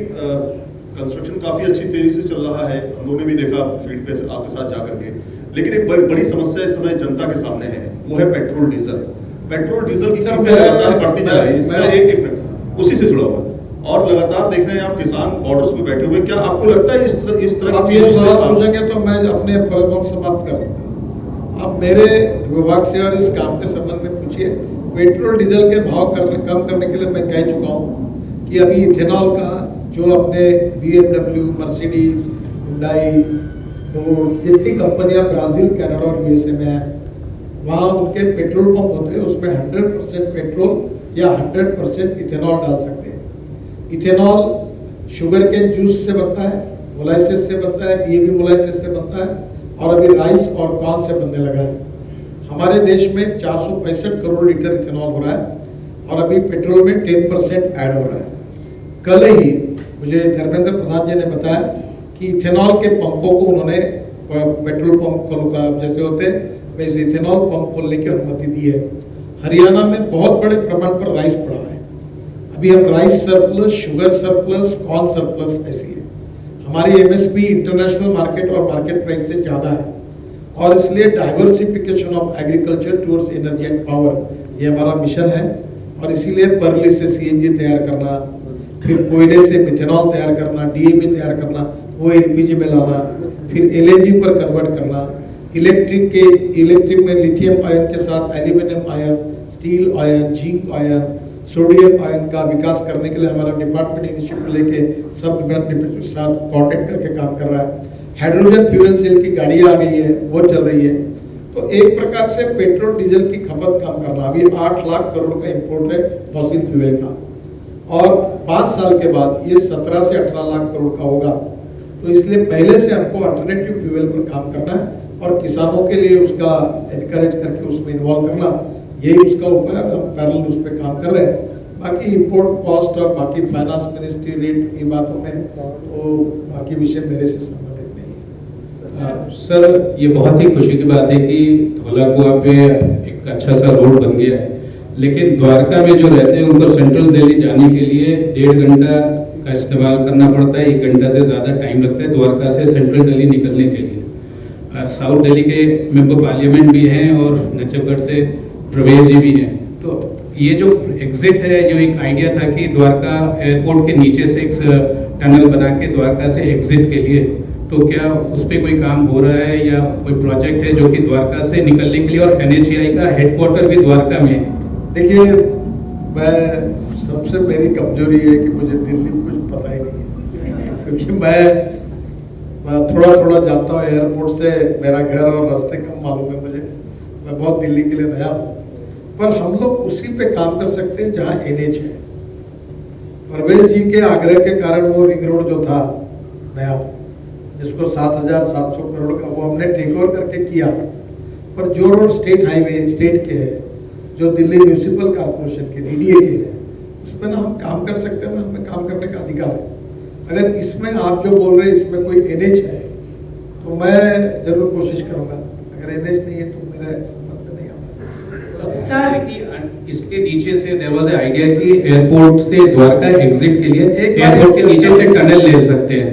कंस्ट्रक्शन काफी अच्छी तेजी से चल रहा है, हम लोगों ने भी देखा फील्ड पे आपके साथ जाकर के, लेकिन एक बड़ी समस्या इस समय जनता के सामने है, वो है पेट्रोल डीजल की कीमतें लगातार बढ़ती जा रही है। सर एक मिनट उसी से जुड़ा हुआ और लगातार देख रहे हैं आप किसान बॉर्डर्स पे बैठे हुए, क्या आपको लगता है इस तरह आप ये सवाल पूछेंगे तो मैं अपने प्रबंध समाप्त करूंगा। आप मेरे विभाग से और इस काम के संबंध में पूछिए। पेट्रोल डीजल के भाव कम करने के लिए मैं कह चुका हूँ कि अभी इथेनॉल का जो अपने BMW, मर्सिडीज, हुंडई, फोर्ड जितनी कंपनियां ब्राजील, कनाडा और USA में है, वहाँ उनके पेट्रोल पंप होते हैं, उसमें 100% पेट्रोल या 100% इथेनॉल डाल सकते हैं। इथेनॉल शुगर केन जूस से बनता है, मोलाइसिस से बनता है, DAP मोलाइसिस से बनता है और अभी राइस और कॉर्न से बनने लगा है। हमारे देश में 465 करोड़ लीटर इथेनॉल हो रहा है और अभी पेट्रोल में 10% ऐड हो रहा है। कल ही मुझे धर्मेंद्र प्रधान जी ने बताया कि इथेनॉल के पंपों को उन्होंने पेट्रोल पंप का जैसे होते वैसे इथेनॉल पंप खोलने की अनुमति दी है। हरियाणा में बहुत बड़े प्रमाण पर राइस पड़ा है। अभी हम rice surplus, sugar surplus, corn surplus ऐसी है। हमारी MSP इंटरनेशनल मार्केट और मार्केट प्राइस से ज्यादा है और इसलिए diversification of agriculture towards energy and power ये हमारा मिशन है और इसीलिए बर्ली से CNG तैयार करना, फिर कोयले से मिथेनॉल तैयार करना, DAP तैयार करना, वो LPG में लाना, फिर LNG पर कन्वर्ट करना, इलेक्ट्रिक में लिथियम आयन के साथ aluminium ion, steel ion, zinc ion, sodium ion का विकास करने के लिए हमारा डिपार्टमेंट इनिशिएटिव लेके सब डिपार्टमेंट के साथ कॉन्टेक्ट करके काम कर रहा है। हाइड्रोजन फ्यूल सेल की गाड़ी आ गई है, वो चल रही है। तो एक प्रकार से पेट्रोल डीजल की खपत कम करना। अभी 8 लाख करोड़ का इंपोर्ट है फॉसिल फ्यूल का, और 5 साल के बाद ये 17 से 18 लाख करोड़ का होगा। तो इसलिए पहले से हमको अल्टरनेटिव फ्यूल पर काम करना है और किसानों के लिए उसका एनकरेज करके उसमें इन्वॉल्व करना, यही उसका उपाय है। हम पैरेलल उस पर काम कर रहे हैं। बाकी इंपोर्ट कॉस्ट और बाकी फाइनेंस मिनिस्ट्री रेट की बातों में तो बाकी विषय मेरे से संबंधित नहीं है। सर, ये बहुत ही खुशी की बात है कि धौलाकुआं पे एक अच्छा सा रोड बन गया है, लेकिन द्वारका में जो रहते हैं उनको सेंट्रल दिल्ली जाने के लिए 1.5 घंटा का इस्तेमाल करना पड़ता है। 1 घंटा से ज़्यादा टाइम लगता है द्वारका से सेंट्रल दिल्ली निकलने के लिए। साउथ दिल्ली के मेंबर पार्लियामेंट भी हैं और नजफगढ़ से प्रवेश जी भी हैं। तो ये जो एग्जिट है, जो एक आइडिया था कि द्वारका एयरपोर्ट के नीचे से एक टनल बना के द्वारका से एग्जिट के लिए, तो क्या उस पर कोई काम हो रहा है या कोई प्रोजेक्ट है जो कि द्वारका से निकलने के लिए, और NHAI का हेडक्वार्टर भी द्वारका में है? देखिए, मैं सबसे मेरी कमजोरी है कि मुझे दिल्ली में कुछ पता ही नहीं है, क्योंकि मैं थोड़ा थोड़ा जाता हूँ एयरपोर्ट से। मेरा घर और रास्ते कम मालूम है मुझे, मैं बहुत दिल्ली के लिए नया हूँ। पर हम लोग उसी पे काम कर सकते हैं जहाँ NH है। परवेश जी के आग्रह के कारण वो रिंग रोड जो था नया, जिसको 7,700 करोड़ का, वो हमने टेक ओवर करके किया। पर जो रोड स्टेट हाईवे स्टेट के है, जो दिल्ली म्यूनिसिपल कॉर्पोरेशन के DDA के है, उस पर ना हम काम कर सकते हैं, हमें काम करने का अधिकार है। अगर इसमें आप जो बोल रहे हैं इसमें कोई NH है तो मैं जरूर कोशिश करूंगा। अगर NH नहीं है तो मेरा संबंध नहीं आता। सर, इसके नीचे से देयर वाज अ आइडिया कि एयरपोर्ट से द्वारका एग्जिट के लिए एयरपोर्ट के नीचे से टनल ले सकते हैं।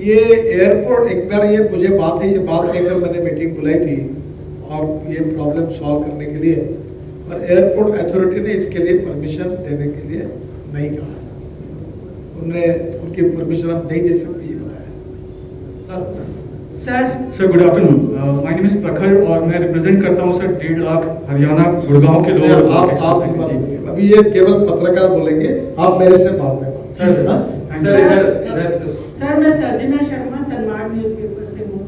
ये एयरपोर्ट एक बार, ये मुझे बात है, ये बात लेकर मैंने मीटिंग बुलाई थी और ये प्रॉब्लम सॉल्व करने के लिए, और एयरपोर्ट अथॉरिटी ने इसके लिए परमिशन देने के लिए नहीं कहा। उन्होंने उनकी परमिशन हम नहीं दे सकते ये बताया। Sir good afternoon, my name is प्रखर और मैं रिप्रेजेंट करता हूं सर 1.5 लाख हरियाणा गुड़गांव के लोग। आप अभी ये केवल पत्रकार बोलेंगे, आप मेरे से बाद में सर मैं सर्जना शर्मा सनमार्ग न्यूज़पेपर से हूँ।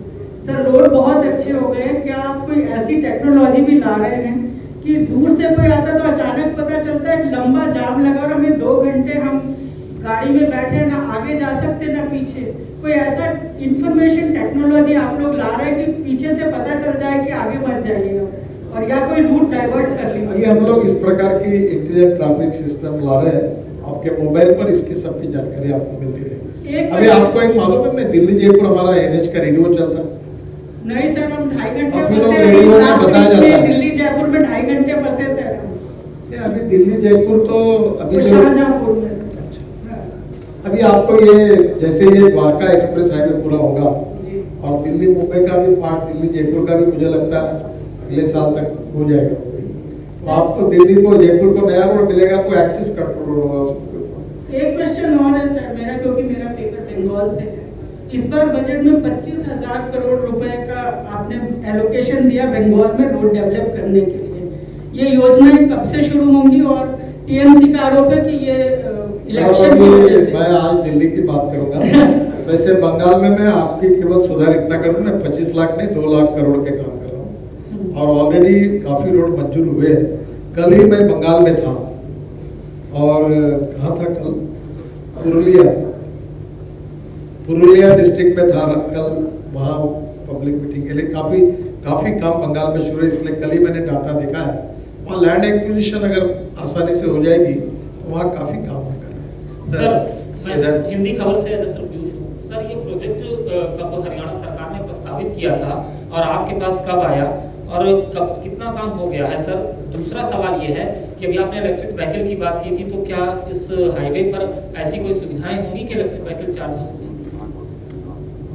सर रोड बहुत अच्छे हो गए हैं, क्या आप कोई ऐसी टेक्नोलॉजी भी ला रहे हैं कि दूर से कोई आता तो अचानक पता चलता है लंबा जाम लगा और हमें 2 घंटे हम गाड़ी में बैठे ना आगे जा सकते ना पीछे? कोई ऐसा इंफॉर्मेशन टेक्नोलॉजी आप लोग ला रहे हैं कि पीछे से पता चल जाए कि आगे मत जाइएगा, और या कोई रूट डाइवर्ट कर लीजिए? अभी हम लोग इस प्रकार की इंटेलिजेंट ट्रैफिक सिस्टम ला रहे हैं, आपके मोबाइल पर इसकी सबकी जानकारी आपको मिलती रहेगी। अभी आपको एक मालूम है, दिल्ली जयपुर हमारा NH का रेडियो चलता है। नहीं सर, हम 2.5 घंटे फंसे दिल्ली जयपुर में 2.5 घंटे फंसे सर। अभी दिल्ली जयपुर तो अभी शाहजहांपुर में। अभी आपको ये जैसे ये द्वारका एक्सप्रेस हाईवे पूरा होगा और दिल्ली मुंबई का भी पार्ट, दिल्ली जयपुर का भी मुझे लगता है अगले साल तक हो जाएगा। तो आपको दिल्ली को जयपुर को नया रोड मिलेगा तो एक्सेस कंट्रोल रोड होगा। एक क्वेश्चन और है सर मेरा, क्योंकि मेरा पेपर बंगाल से है। इस बार बजट में 25,000 करोड़ रुपए का आपने एलोकेशन दिया बंगाल में रोड डेवलप करने के लिए। ये योजनाएं कब से शुरू होंगी? और TMC का आरोप है कि ये इलेक्शन की वजह से। मैं आज दिल्ली की बात करूंगा। वैसे बंगाल में मैं आपकी केवल सुधार इतना करूँ, मैं 25 लाख नहीं 2 लाख करोड़ के काम कर रहा हूँ और ऑलरेडी काफी रोड मंजूर हुए हैं। कल ही मैं बंगाल में था और कहाँ था कल? पुरुलिया डिस्ट्रिक्ट में था कल, वहाँ पब्लिक मीटिंग के लिए काफी काम बंगाल में शुरू है। इसलिए कल ही मैंने डाटा देखा है, वहाँ लैंड एक्विजिशन अगर आसानी से हो जाएगी तो वहाँ काफी काम होगा। सर हिंदी खबर से सर, ये प्रोजेक्ट कब हरियाणा सरकार ने प्रस्तावित किया था और आपके पास कब आया और कब कितना काम हो गया है? सर दूसरा सवाल ये है कि अभी आपने इलेक्ट्रिक व्हीकल की बात की थी, तो क्या इस हाईवे पर ऐसी कोई सुविधाएं होंगी कि इलेक्ट्रिक व्हीकल चार्ज हो सके?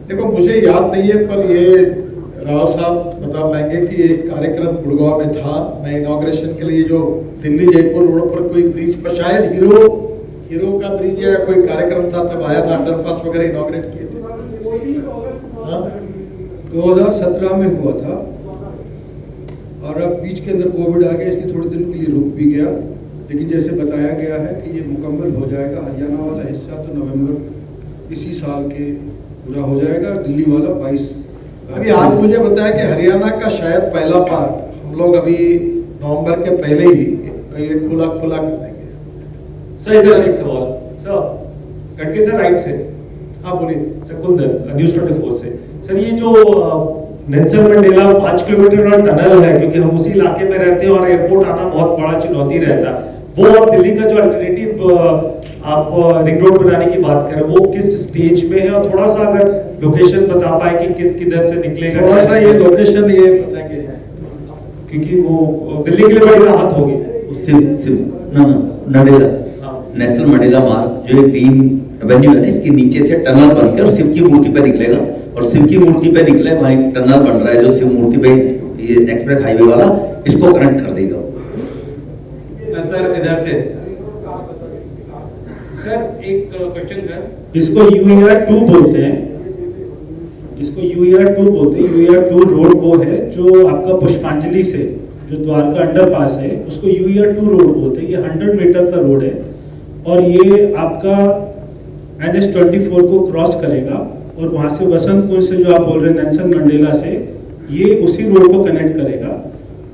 देखो मुझे याद नहीं है, पर ये राव साहब बता पाएंगे कि एक कार्यक्रम गुड़गांव में था। मैं इनॉग्रेशन के लिए जो दिल्ली जयपुर रोड पर कोई ब्रिज पर, शायद हीरो का ब्रिज या कोई कार्यक्रम था, तब आया था, अंडरपास वगैरह इनॉग्रेट किए थे। 2017 में हुआ था और अब बीच के अंदर कोविड आ गया, इसलिए थोड़े दिन के लिए रुक भी गया, लेकिन जैसे बताया गया है कि ये मुकम्मल हो जाएगा। हरियाणा वाला हिस्सा तो नवंबर इसी साल के पूरा हो जाएगा, और दिल्ली वाला 22। अभी आज मुझे बताया कि हरियाणा का शायद पहला पार्ट हम लोग अभी नवंबर के पहले ही ये खुला कर देंगे। सर इधर से एक सवाल सर, कटके सर राइट से। हाँ बोलिए। सकुंदर न्यूज़ 24 से। सर ये जो नेल्सन मंडेला 5 किलोमीटर का टनल है, क्योंकि हम उसी इलाके में रहते हैं और एयरपोर्ट आना बहुत बड़ा चुनौती रहता है, वो और दिल्ली का जो अल्टरनेटिव आप रिंग रोड बनाने की बात करें, वो किस स्टेज पे है, और थोड़ा सा अगर लोकेशन बता पाए कि किधर से निकलेगा। थोड़ा सा ये लोकेशन ये बताएंगे, क्योंकि वो दिल्ली के लिए बड़ी राहत होगी। नडेला नेशनल मंडेला मार्ग जो एक ग्रीन एवेन्यू है ना, इसके नीचे से टनल बनकर और शिव की मूर्ति पे निकलेगा, और शिव की मूर्ति पे निकले वहाँ एक टनल बन रहा है जो शिव मूर्ति पे ये एक्सप्रेस हाईवे वाला इसको कनेक्ट कर देगा। सर इधर से सर एक क्वेश्चन सर, इसको UER2 बोलते हैं, इसको UER2 बोलते हैं। UER2 रोड वो है जो आपका पुष्पांजलि से जो द्वारका अंडरपास है, उसको UER2 रोड बोलते हैं। ये 100 मीटर का रोड है, और ये आपका NH24 को क्रॉस करेगा, और वहाँ से वसंतपुर से जो आप बोल रहे हैं नेल्सन मंडेला से, ये उसी रोड को कनेक्ट करेगा,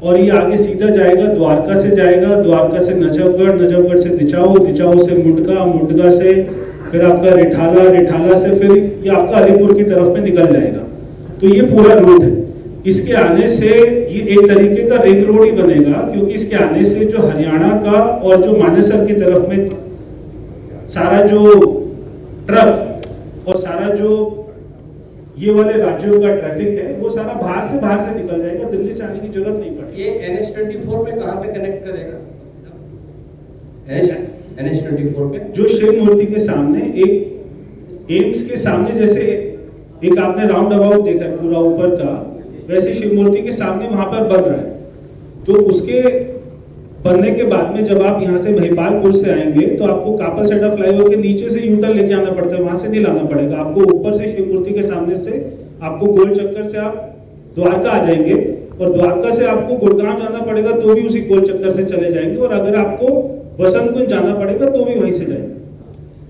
और ये आगे सीधा जाएगा, द्वारका से जाएगा, द्वारका से नजफगढ़, नजफगढ़ से दिचाऊ, दिचाऊ से मुंडका, मुंडका से फिर आपका रिठाला, रिठाला से फिर ये आपका अलीपुर की तरफ में निकल जाएगा। तो ये पूरा रूट है। इसके आने से ये एक तरीके का रिंग रोड ही बनेगा, क्योंकि इसके आने से जो हरियाणा का और जो मानेसर की तरफ में सारा जो ट्रक और सारा जो ये वाले राज्यों का ट्रैफिक है, वो सारा बाहर से निकल जाएगा, दिल्ली से आने की जरूरत नहीं पड़ेगी। ये NH24 में कहाँ पे कनेक्ट करेगा? NH24 पे जो शिव मूर्ति के सामने, एक एम्स के सामने, जैसे एक आपने राउंड अबाउट देखा है पूरा ऊपर का, वैसे शिव मूर्ति के सामने वहां पर बन रहा है। तो उसके बनने के बाद में जब आप यहाँ से महिपालपुर से आएंगे तो आपको कापलसेटा फ्लाईओवर के नीचे से यूटर्न लेके आना पड़ता है, वहां से नहीं लाना पड़ेगा आपको। ऊपर से शिव मूर्ति के सामने से आपको गोल चक्कर से आप द्वारका आ जाएंगे, और द्वारका से आपको गुड़गांव जाना पड़ेगा तो भी उसी गोल चक्कर से चले जाएंगे, और अगर आपको वसंत कुंज जाना पड़ेगा तो भी वहीं से जाएंगे।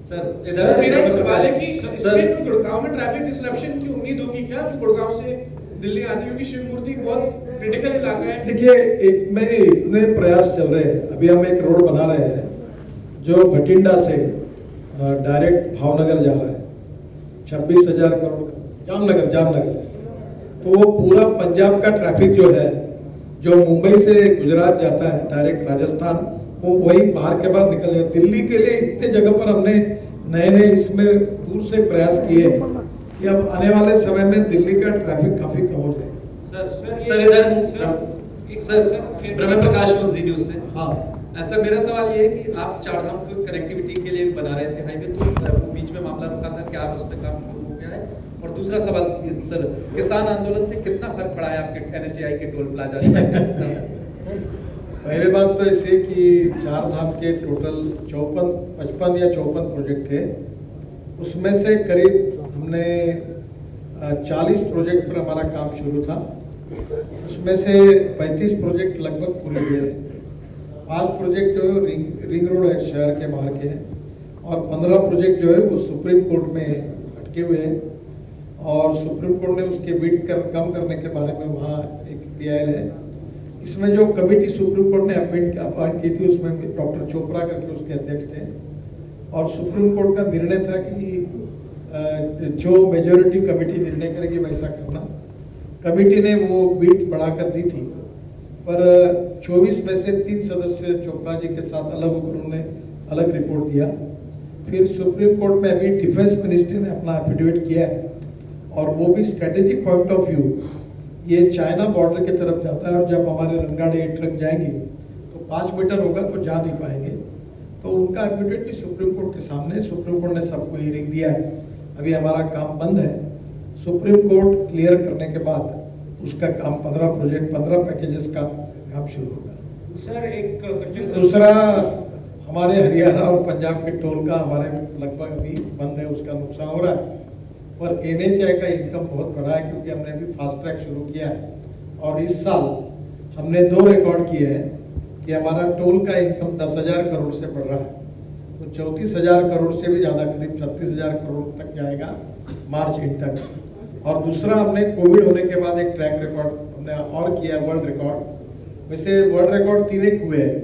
सर इधर मेरा एक सवाल है कि इसमें जो गुड़गांव में ट्रैफिक डिसरप्शन की उम्मीद होगी क्या, जो गुड़गांव से दिल्ली आती, क्योंकि शिव मूर्ति बहुत क्रिटिकल इलाका है। देखिए एक में इतने प्रयास चल रहे हैं, अभी हम एक रोड बना रहे हैं जो भटिंडा से डायरेक्ट भावनगर जा रहा है, 26,000 करोड़ का, जामनगर। तो वो पूरा पंजाब का ट्रैफिक जो है, जो मुंबई से गुजरात जाता है डायरेक्ट राजस्थान, वो वही बाहर के बाहर निकल जाए। दिल्ली के लिए इतने जगह पर हमने नए इसमें दूर से प्रयास किए कि अब आने वाले समय में दिल्ली का ट्रैफिक काफी कम हो जाएगा। सर इधर सर ब्रह्म प्रकाश न्यूज़ से। हाँ सर मेरा सवाल ये है कि आप चारधाम को कनेक्टिविटी के लिए बना रहे थे हाईवे, तो बीच में मामला रुका था, क्या उस पर काम शुरू हो गया है? और दूसरा सवाल सर, किसान आंदोलन से कितना फर्क पड़ा है आपके NHAI के टोल प्लाजा? पहले बात तो ऐसे कि चार धाम के टोटल 55 या 54 प्रोजेक्ट थे, उसमें से करीब हमने 40 प्रोजेक्ट पर हमारा काम शुरू था, उसमें से 35 प्रोजेक्ट लगभग पूरे हुए हैं। 5 प्रोजेक्ट जो है रिंग रोड है शहर के बाहर के हैं, और 15 प्रोजेक्ट जो है वो सुप्रीम कोर्ट में अटके हुए हैं, और सुप्रीम कोर्ट ने उसके बीट कम करने के बारे में वहाँ एक PIL है। इसमें जो कमेटी सुप्रीम कोर्ट ने अपॉइंट की थी उसमें डॉक्टर चोपड़ा करके उसके अध्यक्ष थे, और सुप्रीम कोर्ट का निर्णय था कि जो मेजोरिटी कमेटी निर्णय करेगी वैसा करना। कमेटी ने वो बीट बढ़ाकर दी थी, पर 24 में से 3 सदस्य चोपड़ा जी के साथ अलग होकर उन्होंने अलग रिपोर्ट दिया। फिर सुप्रीम कोर्ट में अभी डिफेंस मिनिस्ट्री ने अपना एफिडेविट किया है, और वो भी स्ट्रेटेजिक पॉइंट ऑफ व्यू ये चाइना बॉर्डर की तरफ जाता है, और जब हमारे रंगाड़े ट्रक जाएंगे तो 5 मीटर होगा तो जा नहीं पाएंगे। तो उनका एफिडेविट भी सुप्रीम कोर्ट के सामने, सुप्रीम कोर्ट ने सबको हियरिंग दिया है। अभी हमारा काम बंद है, सुप्रीम कोर्ट क्लियर करने के बाद उसका काम 15 प्रोजेक्ट 15 पैकेजेस का काम शुरू होगा। सर एक क्वेश्चन। दूसरा, हमारे हरियाणा और पंजाब के टोल का हमारे लगभग अभी बंद है, उसका नुकसान हो रहा है, पर NHAI का इनकम बहुत बढ़ा है, क्योंकि हमने अभी फास्ट ट्रैक शुरू किया है, और इस साल हमने 2 रिकॉर्ड किए हैं कि हमारा टोल का इनकम 10,000 करोड़ से बढ़ रहा है, तो 34,000 करोड़ से भी ज़्यादा, करीब 36,000 करोड़ तक जाएगा मार्च एंड तक। और दूसरा, हमने कोविड होने के बाद एक ट्रैक रिकॉर्ड हमने और किया, वर्ल्ड रिकॉर्ड। वैसे वर्ल्ड रिकॉर्ड 3 एक हुए हैं।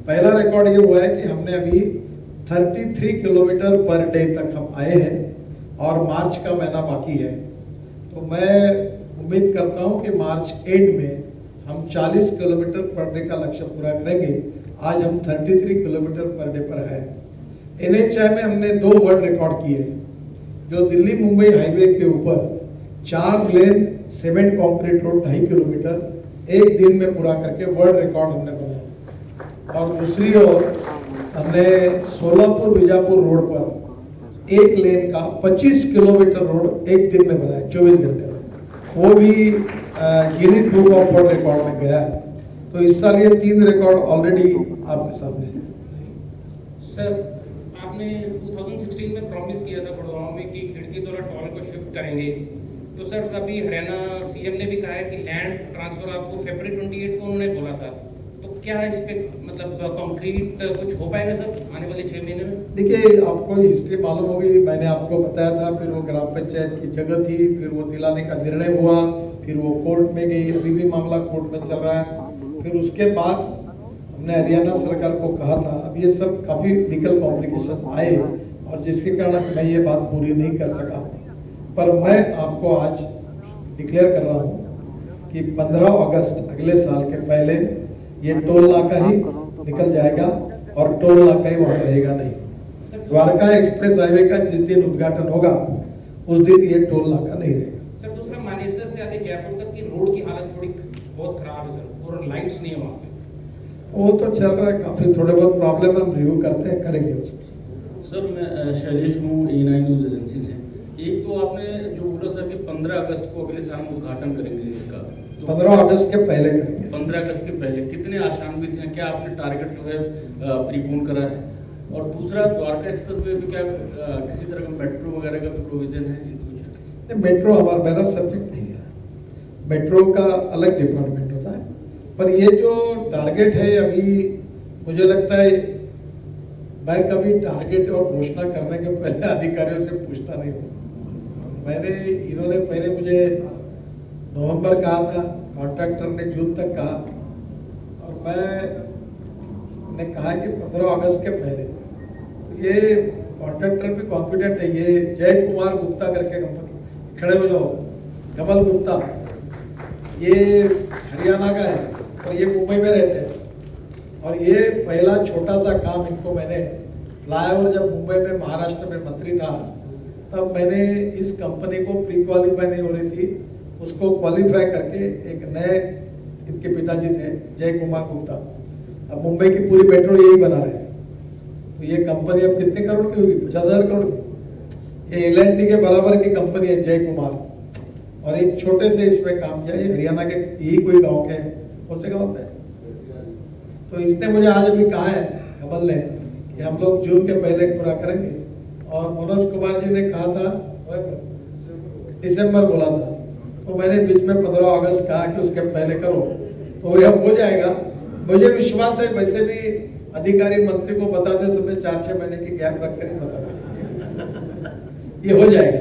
पहला रिकॉर्ड ये हुआ है कि हमने अभी 33 किलोमीटर पर डे तक हम आए हैं और मार्च का महीना बाकी है। तो मैं उम्मीद करता हूं कि मार्च एंड में हम 40 किलोमीटर पर डे का लक्ष्य पूरा करेंगे। आज हम 33 किलोमीटर पर डे पर है। NHAI में हमने 2 वर्ल्ड रिकॉर्ड किए, जो दिल्ली मुंबई हाईवे के ऊपर 4 लेन सीमेंट कंक्रीट रोड 2.5 किलोमीटर एक दिन में पूरा करके वर्ल्ड रिकॉर्ड हमने बनाया। और दूसरी ओर हमने सोलापुर बीजापुर रोड पर 1 लेन का 25 किलोमीटर रोड एक दिन में बनाया, 24 घंटे में। वो भी Guinness book of world record में गया है। तो इस साल ये 3 रिकॉर्ड ऑलरेडी आपके सामने है। सर, आपने 2016 में प्रॉमिस किया था गुड़गांव में कि खिड़की द्वारा टोल को शिफ्ट करेंगे। तो सर, अभी हरियाणा CM ने भी कहा है कि लैंड ट्रांसफर आपको फरवरी 28 को उन्होंने बोला था। तो क्या इस पे मतलब कंक्रीट कुछ हो पाएगा सर आने वाले 6 महीने में? देखिए, आपको हिस्ट्री मालूम होगी, मैंने आपको बताया था। फिर वो ग्राम पंचायत की जगह थी, फिर वो दिलाने का निर्णय हुआ, फिर वो कोर्ट में गई, अभी भी मामला कोर्ट में चल रहा है। फिर उसके बाद हमने हरियाणा सरकार को कहा था। अब ये सब काफ़ी लीगल कॉम्प्लिकेशंस आए और जिसके कारण मैं ये बात पूरी नहीं कर सका। पर मैं आपको आज डिक्लेयर कर रहा हूँ कि 15 अगस्त अगले साल के पहले ये टोल नाका ही निकल जाएगा और टोल नाका ही वहाँ रहेगा नहीं। द्वारका एक्सप्रेस हाईवे का जिस दिन उद्घाटन होगा उस दिन ये टोल नाका नहीं रहेगा। सर, दूसरा, मानेसर से आगे जयपुर तक की रोड की हालत थोड़ी बहुत खराब है सर, और लाइट्स नहीं है वहाँ पे। वो तो चल रहा है, काफी थोड़े बहुत प्रॉब्लम हम रिव्यू करते हैं, करेंगे उसको। सर, मैं शैलेश हूँ A9 न्यूज़ एजेंसी से। एक तो आपने जो बोला सर कि 15 अगस्त को अगले साल हम उद्घाटन करेंगे इसका, तो 15 अगस्त के पहले करेंगे। 15 अगस्त के पहले कितने आशान्वित हैं? क्या आपने टारगेट जो है प्रीपोन करा है? और दूसरा, द्वारका एक्सप्रेस वे पे क्या किसी तरह का मेट्रो वगैरह का भी प्रोविजन है इन फ्यूचर? मेट्रो हमारा मेरा सब्जेक्ट नहीं है, मेट्रो का अलग डिपार्टमेंट होता है। पर ये जो टारगेट है, अभी मुझे लगता है मैं कभी टारगेट और घोषणा करने के पहले अधिकारियों से पूछता नहीं हूँ। इन्होंने पहले मुझे नवंबर कहा था, कॉन्ट्रैक्टर ने जून तक कहा, और मैंने कहा कि 15 अगस्त के पहले। तो ये कॉन्ट्रैक्टर भी कॉन्फिडेंट है। ये जय कुमार गुप्ता करके कंपनी, खड़े हो जाओ, कमल गुप्ता, ये हरियाणा का है और ये मुंबई में रहते हैं। और ये पहला छोटा सा काम इनको मैंने फ्लाईओवर, जब मुंबई में महाराष्ट्र में मंत्री था तब मैंने इस कंपनी को प्री क्वालिफाई नहीं हो रही थी, उसको क्वालिफाई करके एक नए, इनके पिताजी थे जय कुमार गुप्ता, अब मुंबई की पूरी मेट्रो यही बना रहे हैं। तो ये कंपनी अब कितने करोड़ की होगी? 50,000 करोड़ की। ये L&T के बराबर की कंपनी है जय कुमार, और एक छोटे से इसमें काम किया। ये हरियाणा के यही कोई गांव के हैं, कौन से गांव से? तो इसने मुझे आज अभी कहा है, कमल ने, कि हम लोग जून के पहले पूरा करेंगे। और मनोज कुमार जी ने कहा था दिसंबर बोला था, तो मैंने बीच में 15 अगस्त कहा कि उसके पहले करो, तो यह हो जाएगा। मुझे विश्वास है, वैसे भी अधिकारी मंत्री को बताते समय 4-6 महीने की गैप रख कर ही बताता ये हो जाएगा।